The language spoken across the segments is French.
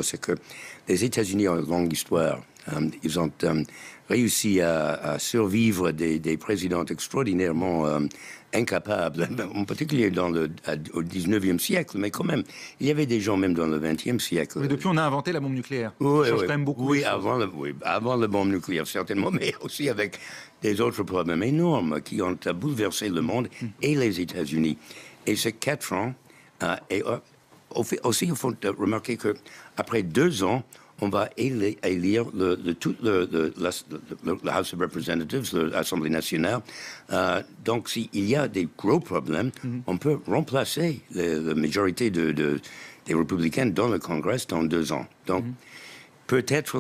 c'est que les États-Unis ont une longue histoire. Ils ont réussi à survivre des présidents extraordinairement incapables, en particulier au 19e siècle, mais quand même, il y avait des gens même dans le 20e siècle. Mais depuis, on a inventé la bombe nucléaire. Oui, ça change oui. quand même beaucoup. Oui, avant la bombe nucléaire, certainement, mais aussi avec des autres problèmes énormes qui ont bouleversé le monde et les États-Unis. Et ces 4 ans, aussi, il faut remarquer qu'après 2 ans, on va élire la House of Representatives, l'Assemblée nationale. Donc, s'il y a des gros problèmes, on peut remplacer la majorité des républicains dans le Congrès dans 2 ans. Donc, peut-être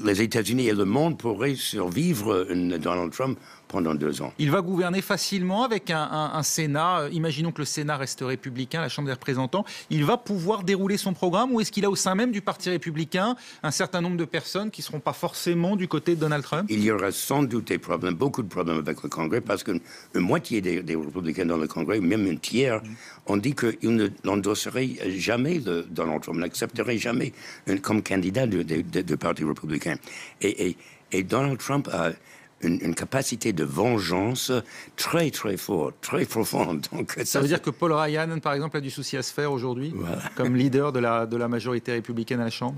les États-Unis et le monde pourraient survivre Donald Trump pendant 2 ans. Il va gouverner facilement avec un Sénat. Imaginons que le Sénat reste républicain, la Chambre des représentants. Il va pouvoir dérouler son programme ou est-ce qu'il a au sein même du Parti républicain un certain nombre de personnes qui ne seront pas forcément du côté de Donald Trump? Il y aura sans doute des problèmes, beaucoup de problèmes avec le Congrès parce qu'une moitié des républicains dans le Congrès, même un tiers, ont dit qu'ils n'endosseraient jamais Donald Trump, n'accepteraient jamais comme candidat du Parti républicain. Et Donald Trump a une capacité de vengeance très, très forte, très profonde. Donc, ça veut dire que Paul Ryan, par exemple, a du souci à se faire aujourd'hui, voilà, comme leader de la majorité républicaine à la Chambre?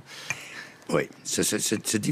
Oui, c'est difficile.